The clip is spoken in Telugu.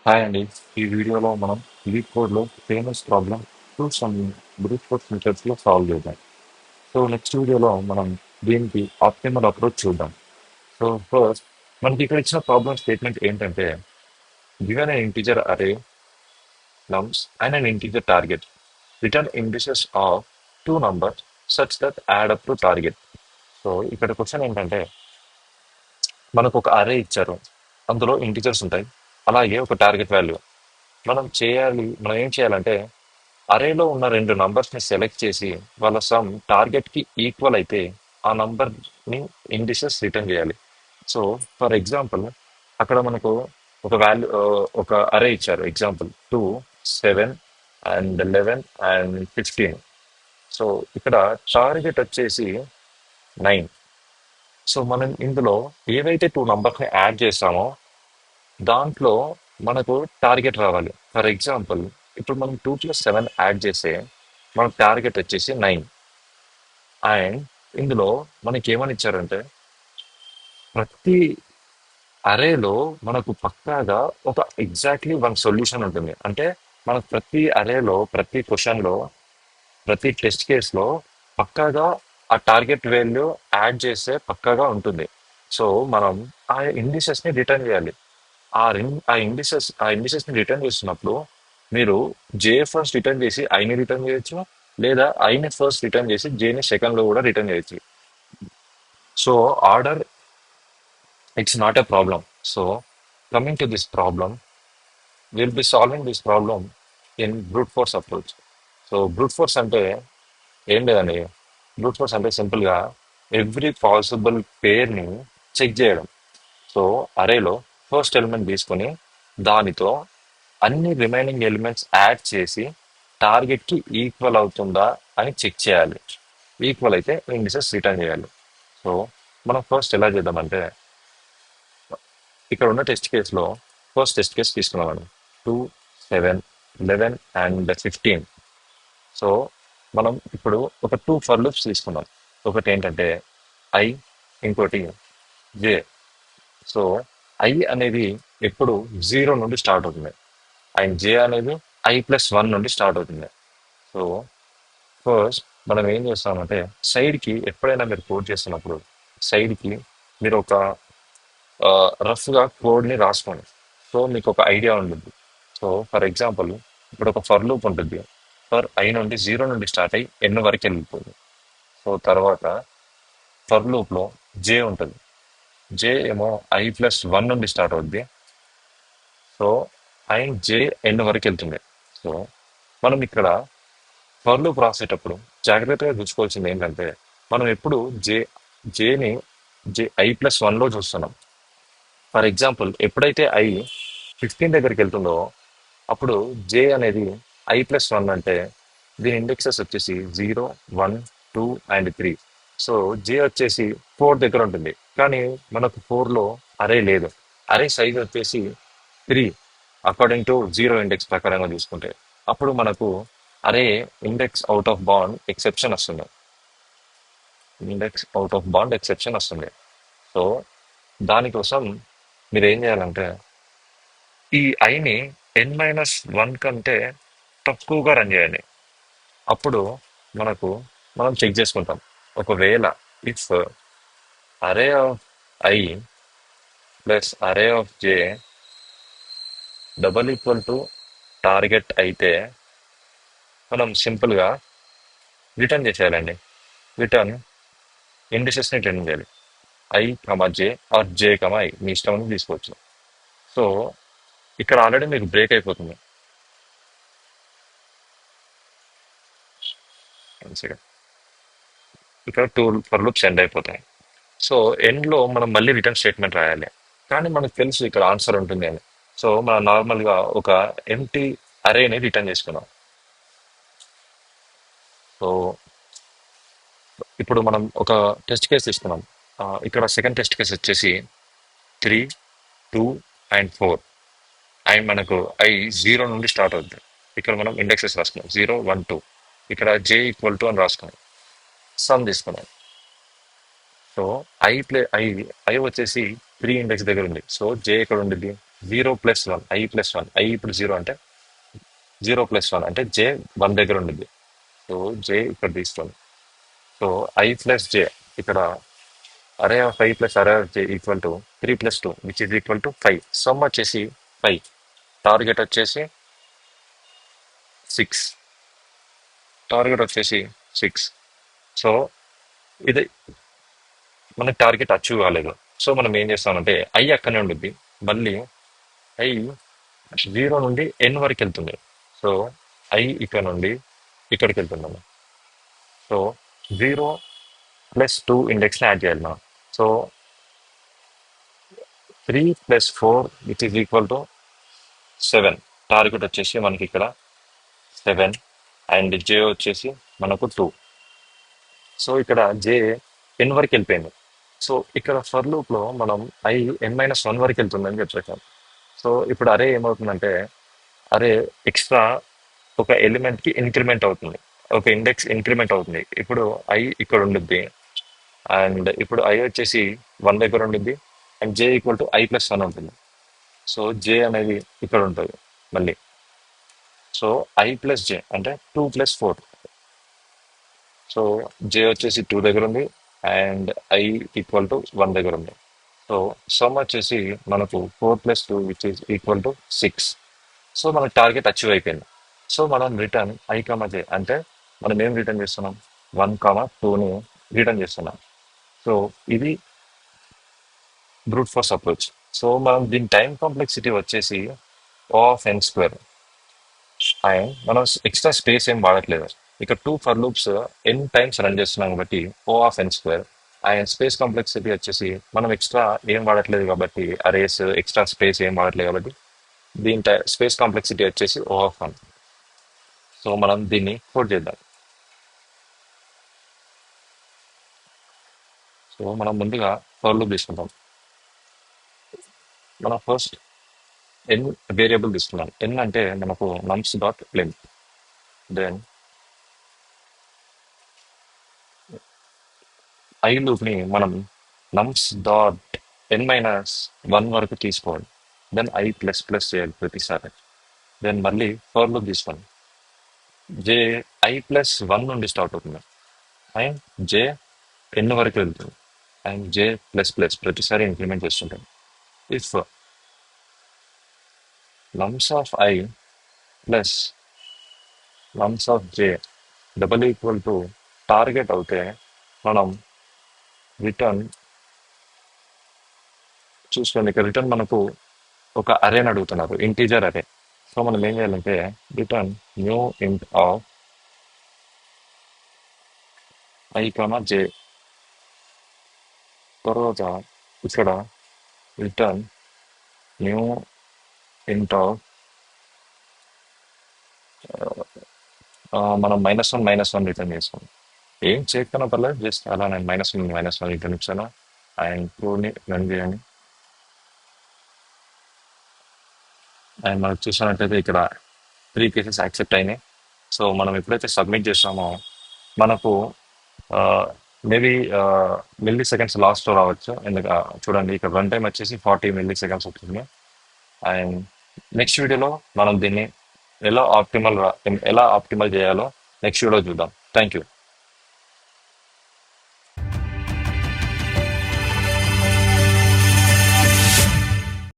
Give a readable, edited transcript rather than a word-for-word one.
హాయ్ అండి. ఈ వీడియోలో మనం లీడ్ కోడ్లో famous problem two sum brute force మెథడ్స్లో సాల్వ్ చేద్దాం. సో నెక్స్ట్ వీడియోలో మనం దీనికి ఆప్టిమల్ అప్రోచ్ చూద్దాం. సో ఫస్ట్ మనకి ఇక్కడ ఇచ్చిన ప్రాబ్లమ్ స్టేట్మెంట్ ఏంటంటే given an integer array nums and an integer target return indices of two numbers such that add up to target. So ఇక్కడ క్వశ్చన్ ఏంటంటే మనకు ఒక అరే ఇచ్చారు, అందులో ఇంటిజర్స్ ఉంటాయి, అలాగే ఒక టార్గెట్ వాల్యూ. మనం ఏం చేయాలంటే అరేలో ఉన్న రెండు నంబర్స్ ని సెలెక్ట్ చేసి వాళ్ళ సమ్ టార్గెట్ కి ఈక్వల్ అయితే ఆ నంబర్ ని ఇండిసెస్ రిటర్న్ చేయాలి. సో ఫర్ ఎగ్జాంపుల్ అక్కడ మనకు ఒక వాల్యూ, ఒక అరే ఇచ్చారు. Example 2, 7 and 11 and 15. సో ఇక్కడ టార్గెట్ వచ్చేసి 9. సో మనం ఇందులో ఏవైతే టూ నంబర్స్ ని యాడ్ చేస్తామో దాంట్లో మనకు టార్గెట్ రావాలి. ఫర్ ఎగ్జాంపుల్ ఇప్పుడు మనం 2 + 7 యాడ్ చేస్తే మనకు టార్గెట్ వచ్చేసి 9. అండ్ ఇందులో మనకి ఏమని ఇచ్చారంటే ప్రతి అరేలో మనకు పక్కాగా ఒక ఎగ్జాక్ట్లీ వన్ సొల్యూషన్ ఉంటుంది. అంటే మనకు ప్రతి అరేలో, ప్రతి క్వశ్చన్లో, ప్రతి టెస్ట్ కేసులో పక్కాగా ఆ టార్గెట్ వాల్యూ యాడ్ చేస్తే పక్కాగా ఉంటుంది. సో మనం ఆ ఇండిసెస్ ని రిటర్న్ చేయాలి. ఆ ఇండిసెస్ ని రిటర్న్ చేస్తున్నప్పుడు మీరు జే ఫస్ట్ రిటర్న్ చేసి ఐని రిటర్న్ చేయొచ్చు, లేదా ఐని ఫస్ట్ రిటర్న్ చేసి జేని సెకండ్ లో కూడా రిటర్న్ చేయొచ్చు. So order it's not a problem. So coming to this problem, will be solving this problem in brute force approach. So brute force అంటే ఏం లేదండి. బ్రూట్ ఫోర్స్ అంటే సింపుల్ గా ఎవ్రీ పాసిబుల్ పేర్ ని చెక్ చేయడం. సో అరేలో ఫస్ట్ ఎలిమెంట్ తీసుకొని దానితో అన్ని రిమైనింగ్ ఎలిమెంట్స్ యాడ్ చేసి టార్గెట్ కి ఈక్వల్ అవుతుందా అని చెక్ చేయాలి. ఈక్వల్ అయితే ఇండిసెస్ రిటర్న్ చేయాలి. సో మనం ఫస్ట్ ఎలా చేద్దామంటే ఇక్కడ ఉన్న టెస్ట్ కేసులో ఫస్ట్ టెస్ట్ కేసు తీసుకున్నామండి. 2, 7, 11 అండ్ 15. సో మనం ఇప్పుడు ఒక టూ ఫర్ లూప్స్ తీసుకున్నాం. ఒకటి ఏంటంటే ఐ, ఇంకోటి జే. సో ఐ అనేది ఎప్పుడు 0 నుండి స్టార్ట్ అవుతుంది అండ్ జే అనేది i+1 నుండి స్టార్ట్ అవుతుంది. సో ఫస్ట్ మనం ఏం చేస్తామంటే సైడ్ కి ఎప్పుడైనా మీరు కోడ్ చేస్తున్నప్పుడు సైడ్ కి మీరు ఒక రఫ్ గా కోడ్ ని రాసుకోండి. సో మీకు ఒక ఐడియా ఉంటుంది. సో ఫర్ ఎగ్జాంపుల్ ఇప్పుడు ఒక ఫర్ లూప్ ఉంటుంది. ఫర్ ఐ నుండి 0 నుండి స్టార్ట్ అయ్యి ఎన్ వరకు వెళ్ళిపోతుంది. సో తర్వాత ఫర్ లూప్ లో జే ఉంటుంది. జే ఏమో i+1 నుండి స్టార్ట్ అవుద్ది. సో అండ్ జే ఎన్ వరకు వెళ్తుంది. సో మనం ఇక్కడ ఫర్ లూప్ రాసేటప్పుడు జాగ్రత్తగా చూసుకోవాల్సింది ఏంటంటే మనం ఎప్పుడు జేని i+1 లో చూస్తున్నాం. ఫర్ ఎగ్జాంపుల్ ఎప్పుడైతే 15 దగ్గరికి వెళ్తుందో అప్పుడు జే అనేది i+1 అంటే దీని ఇండెక్సెస్ వచ్చేసి 0, 1, 2 అండ్ 3. సో జే వచ్చేసి 4 దగ్గర ఉంటుంది, కానీ మనకు 4లో అరే లేదు. అరే సైజ్ వచ్చేసి 3 అకార్డింగ్ టు 0 ఇండెక్స్ ప్రకారంగా చూసుకుంటే. అప్పుడు మనకు array index out of bound exception వస్తుంది. Index out of bound exception వస్తుంది. సో దానికోసం మీరు ఏం చేయాలంటే ఈ ఐని n-1 కంటే తక్కువగా రన్ చేయండి. అప్పుడు మనకు మనం చెక్ చేసుకుంటాం. ఒకవేళ if array of I plus array of J double equal to target అయితే మనం సింపుల్ గా రిటర్న్ చేసేయాలండి. రిటర్న్ ఇండిసెస్ ని రిటర్న్ చేయాలి. i, j or j, i మీ ఇష్టం అని తీసుకోవచ్చు. సో ఇక్కడ ఆల్రెడీ మీకు బ్రేక్ అయిపోతుంది. One second. ఇక్కడ టూ ఫర్ లూప్స్ ఎండ్ అయిపోతాయి. సో ఎండ్ లో మనం మళ్ళీ రిటర్న్ స్టేట్మెంట్ రాయాలి. కానీ మనకు తెలుసు ఇక్కడ ఆన్సర్ ఉంటుంది అని. సో మనం నార్మల్ గా ఒక ఎంటీ అరేని రిటర్న్ చేసుకున్నాం. సో ఇప్పుడు మనం ఒక టెస్ట్ కేసు తీసుకున్నాం. ఇక్కడ సెకండ్ టెస్ట్ కేసు వచ్చేసి 3, 2 అండ్ 4. అండ్ మనకు ఐ 0 నుండి స్టార్ట్ అవుతుంది. ఇక్కడ మనం ఇండెక్సెస్ రాసుకున్నాం 0, 1, 2. ఇక్కడ j=2 అని రాసుకున్నాం. సమ్ తీసుకున్నాం. సో ఐ వచ్చేసి 3 ఇండెక్స్ దగ్గర ఉంది. సో జే ఎక్కడ ఉండిద్ది? 0+1 i+1 i ఇప్పుడు 0 అంటే 0+1 అంటే జే 1 దగ్గర ఉండిద్ది. సో జే ఇక్కడ తీసుకోండి. సో i+j ఇక్కడ array of I plus array of j equal to 3+2 which is equal to 5. Some వచ్చేసి 5, టార్గెట్ వచ్చేసి 6, టార్గెట్ వచ్చేసి 6. సో ఇది మనకి టార్గెట్ అచీవ్ కాలేదు. సో మనం ఏం చేస్తామంటే ఐ అక్కడనే ఉండిద్ది, మళ్ళీ ఐ 0 నుండి n వరకు వెళ్తుంది. సో ఐ ఇక్కడ నుండి ఇక్కడికి వెళ్తున్నాము. సో 0+2 ఇండెక్స్ని యాడ్ చేయాలి మనం. So 3+4 which is equal to 7. Target వచ్చేసి మనకి ఇక్కడ 7 అండ్ జే వచ్చేసి మనకు 2. సో ఇక్కడ జే n వరకు వెళ్ళిపోయింది. సో ఇక్కడ ఫర్ లూప్లో మనం ఐ n-1 వరకు వెళ్తుందని చెప్పేసాం. సో ఇప్పుడు అరే ఏమవుతుందంటే అరే ఎక్స్ట్రా ఒక ఎలిమెంట్కి ఇంక్రిమెంట్ అవుతుంది, ఒక ఇండెక్స్ ఇంక్రిమెంట్ అవుతుంది. ఇప్పుడు ఐ ఇక్కడ ఉండిద్ది అండ్ ఇప్పుడు ఐ వచ్చేసి 1 దగ్గర ఉండిద్ది and J equal to i+1 ఉంటుంది. సో జే అనేది ఇక్కడ ఉంటుంది మళ్ళీ. సో i+j అంటే 2+4. సో జే వచ్చేసి 2 దగ్గర ఉంది అండ్ ఐ ఈక్వల్ టు 1 దగ్గర ఉంది. సో సమ్ వచ్చేసి మనకు 4+2 which is equal to 6. So మన టార్గెట్ అచీవ్ అయిపోయింది. సో మనం రిటర్న్ i, j అంటే మనం ఏం రిటర్న్ చేస్తున్నాం, 1, 2ని రిటర్న్ చేస్తున్నాం. సో ఇది బ్రూట్ ఫోర్స్ అప్రోచ్. సో మనం దీని టైం కాంప్లెక్సిటీ వచ్చేసి O(n²). అండ్ మనం ఎక్స్ట్రా స్పేస్ ఏం వాడట్లేదు. ఇక్కడ 2 for loops n times run చేస్తున్నాం కాబట్టి O(n²). అండ్ స్పేస్ కాంప్లెక్సిటీ వచ్చేసి మనం ఎక్స్ట్రా ఏం వాడట్లేదు కాబట్టి అరేస్ ఎక్స్ట్రా స్పేస్ ఏం వాడట్లేదు కాబట్టి దీని స్పేస్ కాంప్లెక్సిటీ వచ్చేసి O(1). సో మనం దీన్ని కోడ్ చేద్దాం. సో మనం ముందుగా ఫర్ లూప్ తీసుకుంటాం. మనం ఫస్ట్ ఎన్ వేరియబుల్ తీసుకున్నాం. ఎన్ అంటే మనకు nums.length. దెన్ ఐ లూప్ని మనం nums.n-1 వరకు తీసుకోవాలి. దెన్ i++ చేయాలి ప్రతిసారి. దెన్ మళ్ళీ ఫర్ లూప్ తీసుకోండి. జే i+1 నుండి స్టార్ట్ అవుతుంది అండ్ జే n వరకు వెళ్తుంది అండ్ j++ ప్రతిసారి ఇంప్లిమెంట్ చేస్తుంటాం. If nums of i plus nums of j double equal to target అవుతే మనం రిటర్న్ చూసుకోండి. ఇక్కడ రిటర్న్ మనకు ఒక అరేని అడుగుతున్నారు, ఇంటీజర్ అరే. సో మనం ఏం చేయాలంటే రిటర్న్ న్యూ ఇంట్ ఆఫ్ i, j. తర్వాత ఇక్కడ రిటర్న్ న్యూ ఇంట్ ఆఫ్ మనం -1 రిటర్న్ చేస్తాం. ఏం చేయకపోయినా పర్లేదు, జస్ట్ అలా నేను -1 రిటర్న్ ఇచ్చాను. అండ్ 2ని రన్ చేయండి. అండ్ మనకు చూసినట్టయితే ఇక్కడ 3 కేసెస్ యాక్సెప్ట్ అయినాయి. సో మనం ఎప్పుడైతే సబ్మిట్ చేస్తామో మనకు మేబీ మిల్లీ సెకండ్స్ లాస్ట్లో రావచ్చు. ఎందుకు చూడండి, ఇక్కడ రన్ టైం వచ్చేసి 40 మిల్లీ సెకండ్స్ అవుతుంది. అండ్ నెక్స్ట్ వీడియోలో మనం దీన్ని ఎలా ఆప్టిమల్ చేయాలో నెక్స్ట్ వీడియో చూద్దాం. Thank you.